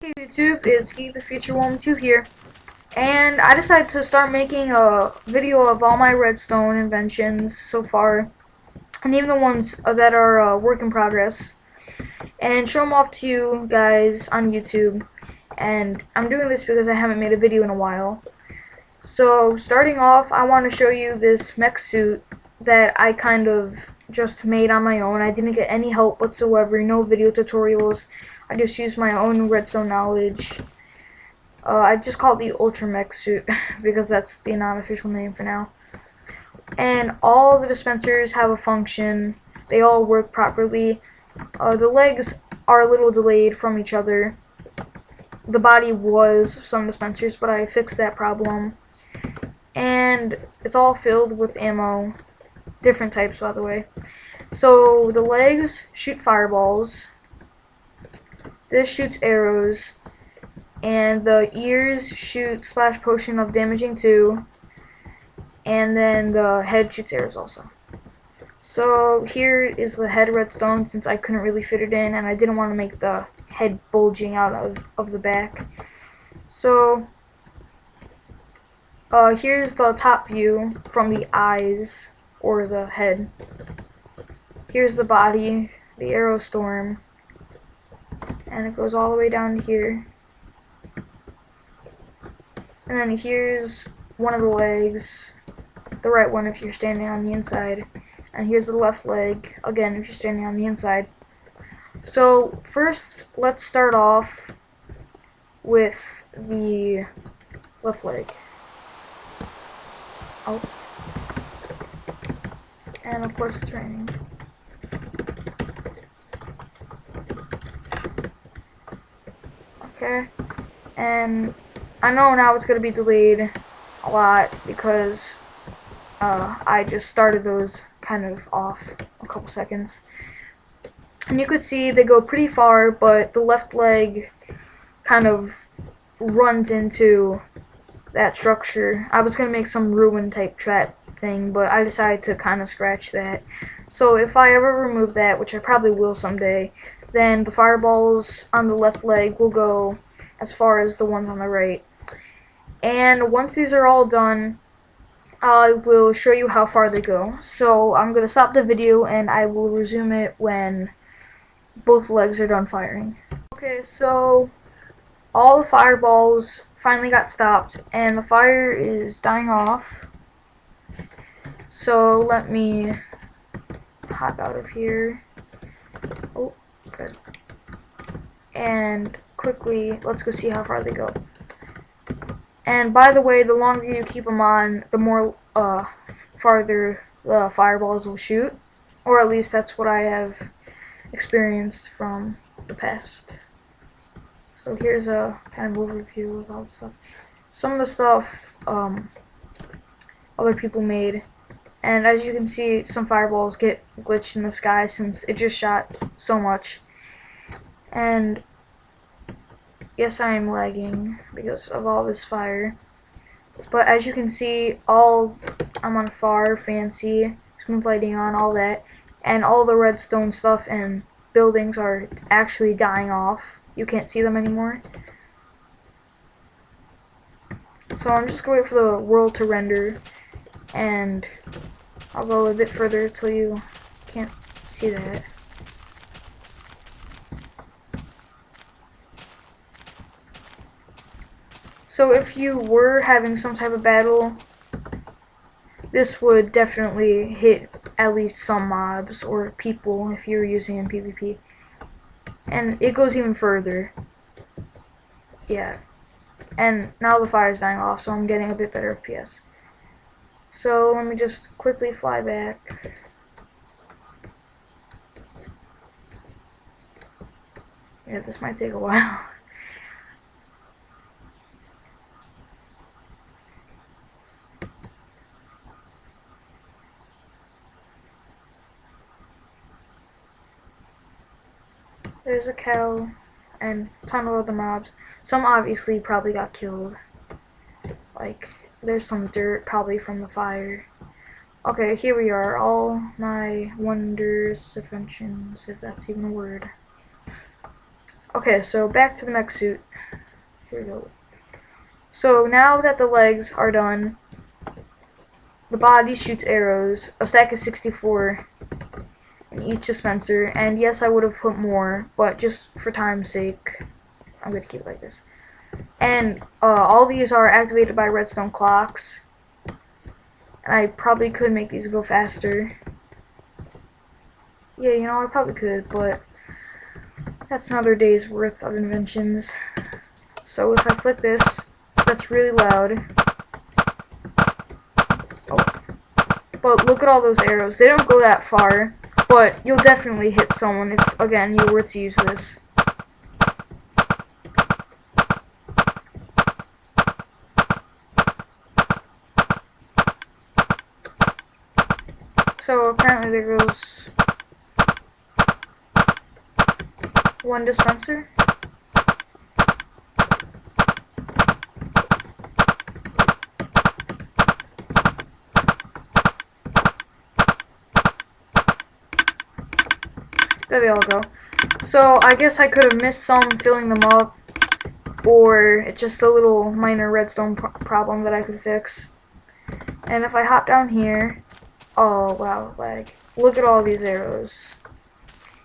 Hey YouTube, it's Geek the Future Woman 2 here, and I decided to start making a video of all my redstone inventions so far, and even the ones that are work in progress, and show them off to you guys on YouTube. And I'm doing this because I haven't made a video in a while. So starting off, I want to show you this mech suit that I kind of just made on my own. I didn't get any help whatsoever, no video tutorials. I just used my own redstone knowledge. I just call it the Ultra Mech suit because that's the non-official name for now. And all the dispensers have a function. They all work properly. The legs are a little delayed from each other. The body was some dispensers, but I fixed that problem. And it's all filled with ammo. Different types, by the way. So the legs shoot fireballs. This shoots arrows, and the ears shoot splash potion of damaging too, and then the head shoots arrows also. So here is the head redstone, since I couldn't really fit it in and I didn't want to make the head bulging out of the back. So here's the top view from the eyes, or the head. Here's the body, the arrow storm. And it goes all the way down to here. And then here's one of the legs, the right one if you're standing on the inside. And here's the left leg, again if you're standing on the inside. So first, let's start off with the left leg. Oh. And of course it's raining. Okay, and I know now it's going to be delayed a lot because I just started those kind of off a couple seconds. And you could see they go pretty far, but the left leg kind of runs into that structure. I was going to make some ruin type trap thing, but I decided to kind of scratch that. So if I ever remove that, which I probably will someday, then the fireballs on the left leg will go as far as the ones on the right. And once these are all done, I will show you how far they go. So I'm going to stop the video and I will resume it when both legs are done firing. Okay, so all the fireballs finally got stopped and the fire is dying off. So let me hop out of here. Oh, good. And quickly, let's go see how far they go. And by the way, the longer you keep them on, the more farther the fireballs will shoot. Or at least that's what I have experienced from the past. So here's a kind of overview of all the stuff. Some of the stuff other people made. And as you can see, some fireballs get glitched in the sky since it just shot so much. And yes, I am lagging because of all this fire. But as you can see, I'm on far, fancy, smooth lighting on, all that. And all the redstone stuff and buildings are actually dying off. You can't see them anymore. So I'm just going to wait for the world to render. And I'll go a bit further till you can't see that. So if you were having some type of battle, this would definitely hit at least some mobs or people if you were using in PvP. And it goes even further. Yeah. And now the fire's dying off, so I'm getting a bit better FPS. So let me just quickly fly back. Yeah, this might take a while. There's a cow and a ton of other mobs. Some obviously probably got killed. Like, there's some dirt probably from the fire. Okay, here we are. All my wondrous inventions, if that's even a word. Okay, so back to the mech suit. Here we go. So now that the legs are done, the body shoots arrows. A stack of 64 in each dispenser. And yes, I would have put more, but just for time's sake, I'm going to keep it like this. And all these are activated by redstone clocks. And I probably could make these go faster. Yeah, you know, I probably could, but that's another day's worth of inventions. So if I flick this, that's really loud. Oh. But look at all those arrows. They don't go that far, but you'll definitely hit someone if, again, you were to use this. So apparently there goes one dispenser. There they all go. So I guess I could have missed some filling them up, or it's just a little minor redstone problem that I could fix. And if I hop down here, oh wow, lag. Look at all these arrows.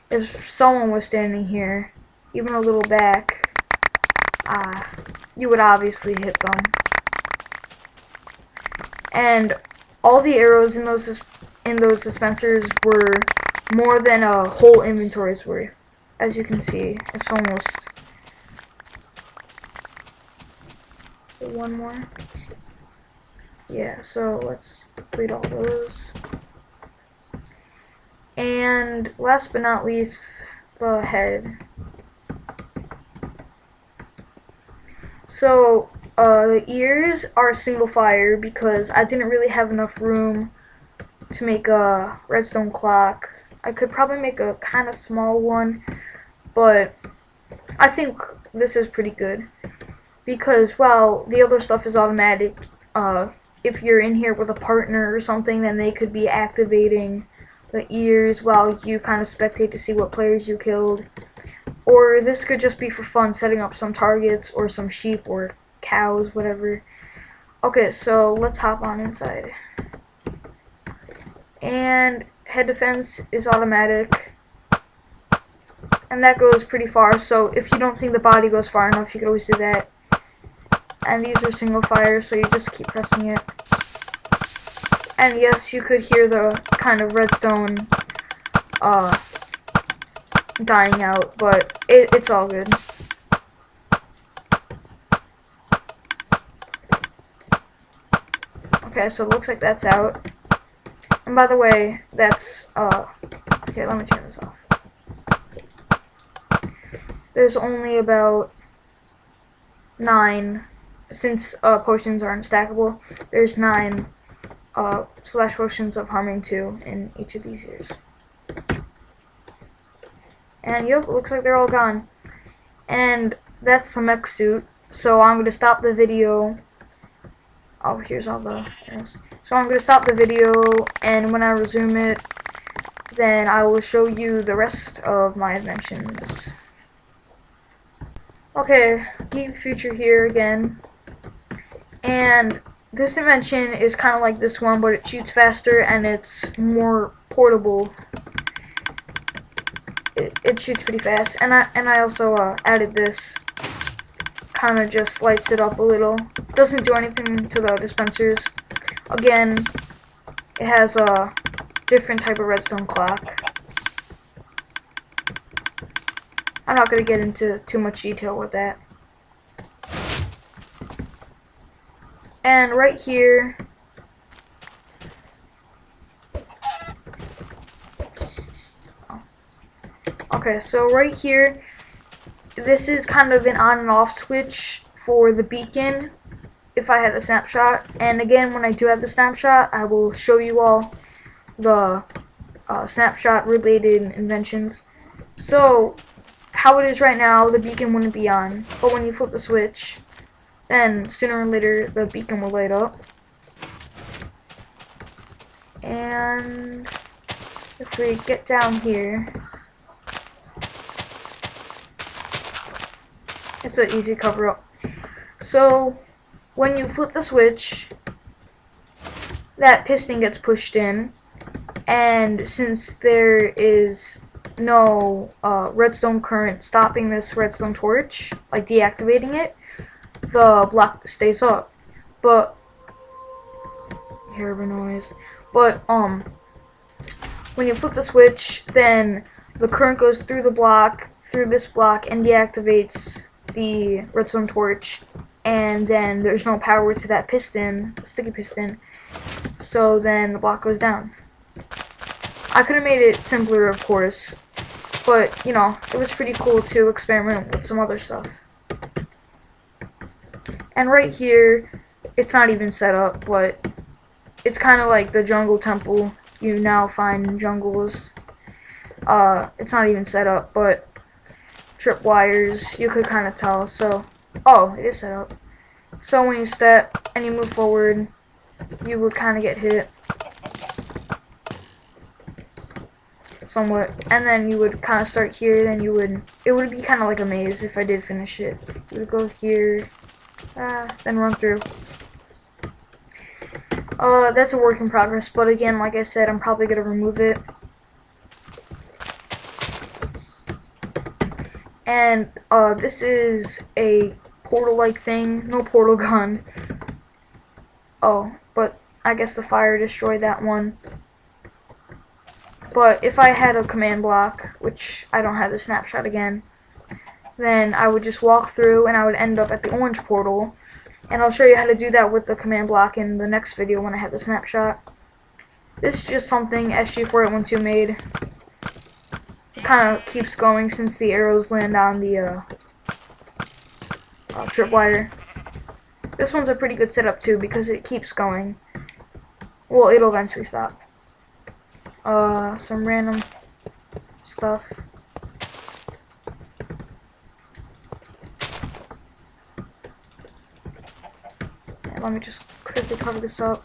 If someone was standing here, even a little back, you would obviously hit them. And all the arrows in those dispensers were more than a whole inventory's worth. As you can see, it's almost one more. Yeah, so let's complete all those. And last but not least, the head. So the ears are single fire because I didn't really have enough room to make a redstone clock. I could probably make a kind of small one, but I think this is pretty good because while the other stuff is automatic, if you're in here with a partner or something, then they could be activating the ears while you kind of spectate to see what players you killed. Or this could just be for fun, setting up some targets or some sheep or cows, whatever. Okay, so let's hop on inside. And head defense is automatic. And that goes pretty far, so if you don't think the body goes far enough, you could always do that. And these are single fire, so you just keep pressing it. And yes, you could hear the kind of redstone dying out, but it's all good. Okay, so it looks like that's out. And by the way, that's here, let me turn this off. There's only about 9, since potions are unstackable, there's 9 slash potions of harming 2 in each of these ears. And yep, looks like they're all gone. And that's the mech suit. So I'm going to stop the video. Oh, here's all the arrows. So I'm going to stop the video, and when I resume it, then I will show you the rest of my inventions. Okay, Geek of the Future here again. And this invention is kind of like this one, but it shoots faster and it's more portable. It shoots pretty fast, and I also added this. Kind of just lights it up a little. Doesn't do anything to the dispensers. Again, it has a different type of redstone clock. I'm not going to get into too much detail with that. And right here, okay, so right here, this is kind of an on and off switch for the beacon if I had the snapshot. And again, when I do have the snapshot, I will show you all the snapshot related inventions. So how it is right now, the beacon wouldn't be on, but when you flip the switch, then sooner or later the beacon will light up. And if we get down here, it's an easy cover up. So when you flip the switch, that piston gets pushed in, and since there is no redstone current stopping this redstone torch, like deactivating it, the block stays up. But hear a noise. But when you flip the switch, then the current goes through the block, through this block, and deactivates the redstone torch, and then there's no power to that piston, sticky piston, so then the block goes down. I could have made it simpler, of course, but, you know, it was pretty cool to experiment with some other stuff. And right here, it's not even set up, but it's kind of like the jungle temple you now find in jungles. It's not even set up, but tripwires, you could kind of tell. So, oh, it is set up. So when you step and you move forward, you would kind of get hit somewhat, and then you would kind of start here. Then it would be kind of like a maze if I did finish it. You would go here, then run through. That's a work in progress, but again, like I said, I'm probably gonna remove it. And this is a portal-like thing, no portal gun. Oh, but I guess the fire destroyed that one. But if I had a command block, which I don't have the snapshot again, then I would just walk through and I would end up at the orange portal. And I'll show you how to do that with the command block in the next video when I have the snapshot. This is just something SG4812 made. It kind of keeps going since the arrows land on the tripwire. This one's a pretty good setup too because it keeps going. Well, it'll eventually stop. Some random stuff. Let me just quickly cover this up.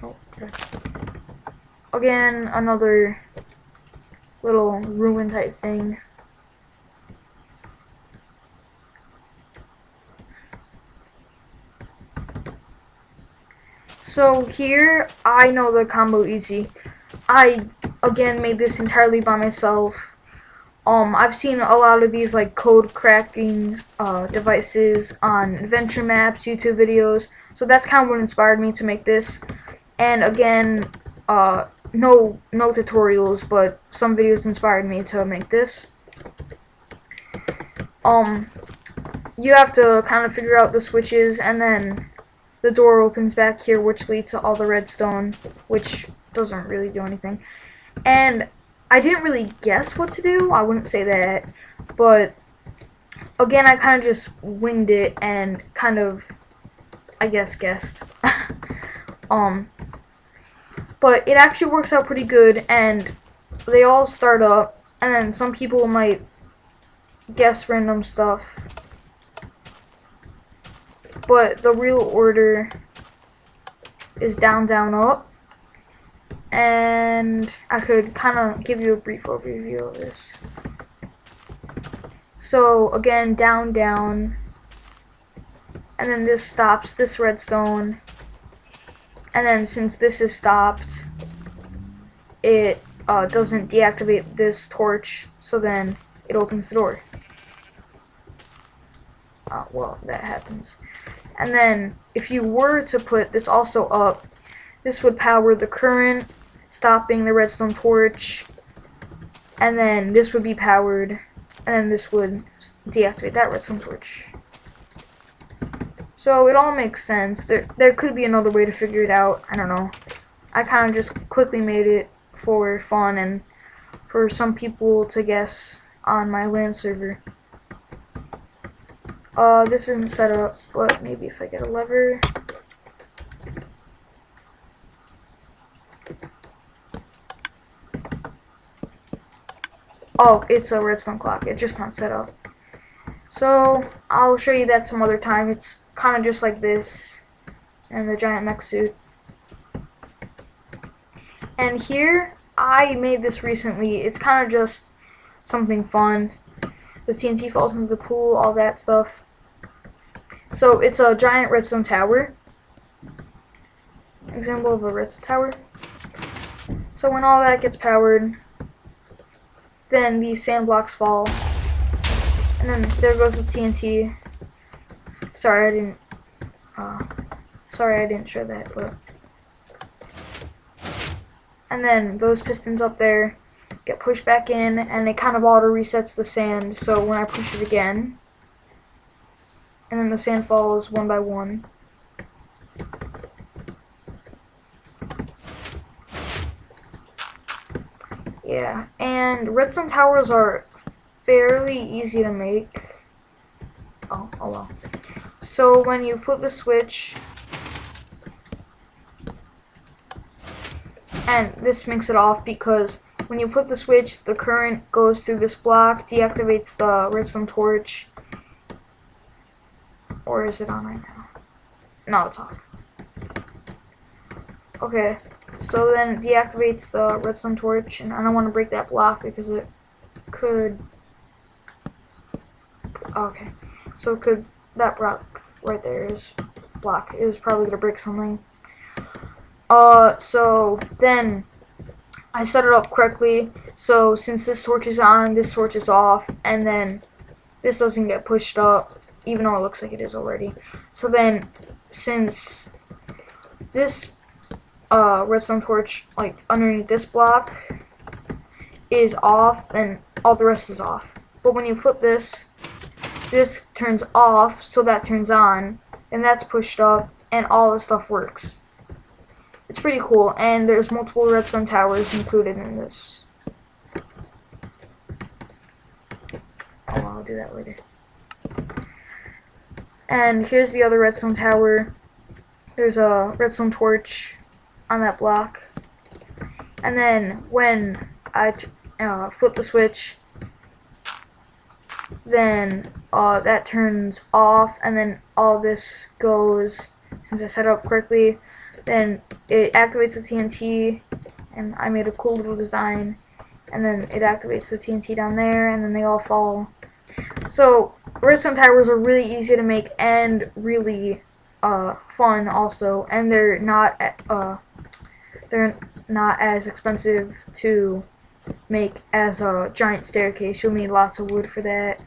Oh, okay. Again, another little ruin type thing. So here, I know the combo easy. I, again, made this entirely by myself. I've seen a lot of these like code cracking devices on adventure maps, YouTube videos, so that's kind of what inspired me to make this. And again, no tutorials, but some videos inspired me to make this. You have to kind of figure out the switches, and then the door opens back here, which leads to all the redstone, which doesn't really do anything. And I didn't really guess what to do, I wouldn't say that, but again, I kind of just winged it and kind of, I guess, guessed. But it actually works out pretty good, and they all start up, and then some people might guess random stuff, but the real order is down, down, up. And I could kind of give you a brief overview of this. So again, down, down, and then this stops this redstone, and then since this is stopped, it doesn't deactivate this torch, so then it opens the door. Well, that happens. And then if you were to put this also up, this would power the current, stopping the redstone torch, and then this would be powered, and then this would deactivate that redstone torch. So it all makes sense. There could be another way to figure it out. I don't know. I kind of just quickly made it for fun and for some people to guess on my LAN server. This isn't set up, but maybe if I get a lever. Oh, it's a redstone clock. It's just not set up. So I'll show you that some other time. It's kind of just like this, and the giant mech suit. And here, I made this recently. It's kind of just something fun. the TNT falls into the pool, all that stuff. So it's a giant redstone tower. Example of a redstone tower. So when all that gets powered, then these sand blocks fall. And then there goes the TNT. Sorry I didn't show that, but. And then those pistons up there get pushed back in, and it kind of auto resets the sand. So when I push it again, and then the sand falls one by one. Yeah, and redstone towers are fairly easy to make. Oh well. So when you flip the switch, and this makes it off because when you flip the switch, the current goes through this block, deactivates the redstone torch. Or is it on right now? No, it's off. Okay, so then it deactivates the redstone torch, and I don't want to break that block because it could. Okay, so it could. That block right there is probably gonna break something. So then I set it up correctly. So since this torch is on, this torch is off, and then this doesn't get pushed up, even though it looks like it is already. So then, since this redstone torch, like underneath this block, is off, then all the rest is off. But when you flip this, this turns off, so that turns on, and that's pushed up, and all the stuff works. It's pretty cool, and there's multiple redstone towers included in this. Oh, I'll do that later. And here's the other redstone tower. There's a redstone torch on that block. And then when I flip the switch, then that turns off, and then all this goes, since I set it up correctly, then it activates the TNT, and I made a cool little design, and then it activates the TNT down there, and then they all fall. So redstone towers are really easy to make and really fun also, and they're not as expensive to make as a giant staircase. You'll need lots of wood for that.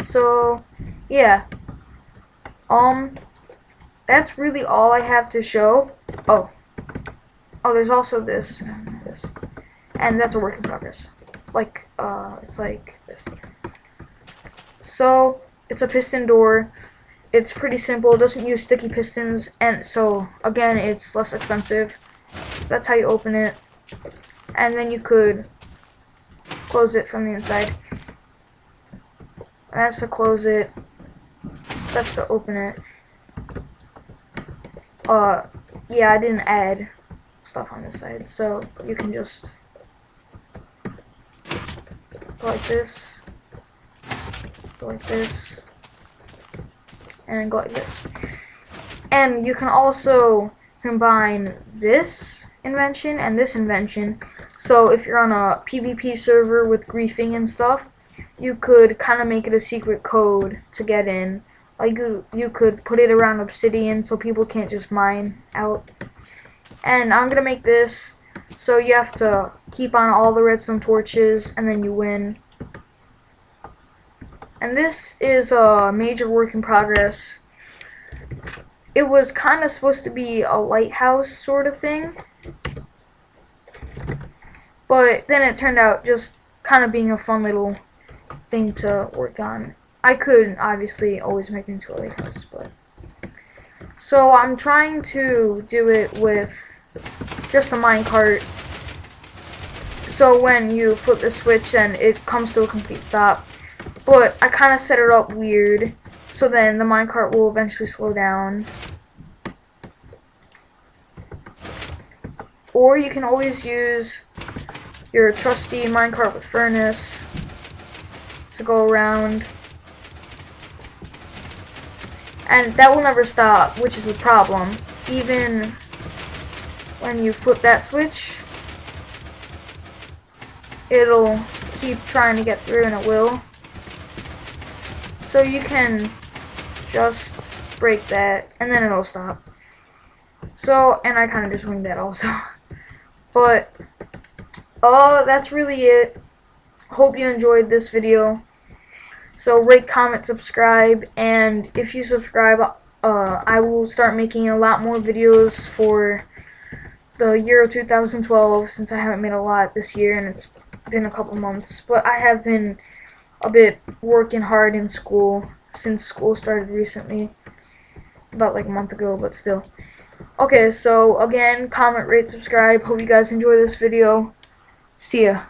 So yeah, that's really all I have to show. Oh, there's also this, and that's a work in progress. Like it's like this. So it's a piston door. It's pretty simple. It doesn't use sticky pistons, and so again, it's less expensive. That's how you open it, and then you could close it from the inside. That's to close it. That's to open it. Yeah, I didn't add stuff on this side, so you can just go like this, and go like this. And you can also combine this invention and this invention. So if you're on a PvP server with griefing and stuff, you could kind of make it a secret code to get in. Like you could put it around obsidian so people can't just mine out. And I'm gonna make this so you have to keep on all the redstone torches and then you win. And this is a major work in progress. It was kind of supposed to be a lighthouse sort of thing, but then it turned out just kind of being a fun little thing to work on. I could obviously always make it into a lighthouse, but so I'm trying to do it with just a minecart. So when you flip the switch, then it comes to a complete stop. But I kind of set it up weird, so then the minecart will eventually slow down. Or you can always use your trusty minecart with furnace to go around. And that will never stop, which is a problem. Even when you flip that switch, it'll keep trying to get through, and it will. So you can just break that, and then it'll stop. So, and I kind of just winged that also. But, that's really it. Hope you enjoyed this video. So rate, comment, subscribe, and if you subscribe, I will start making a lot more videos for the year of 2012, since I haven't made a lot this year, and it's been a couple months. But I have been a bit working hard in school, since school started recently, about like a month ago, but still. Okay, so again, comment, rate, subscribe. Hope you guys enjoy this video. See ya.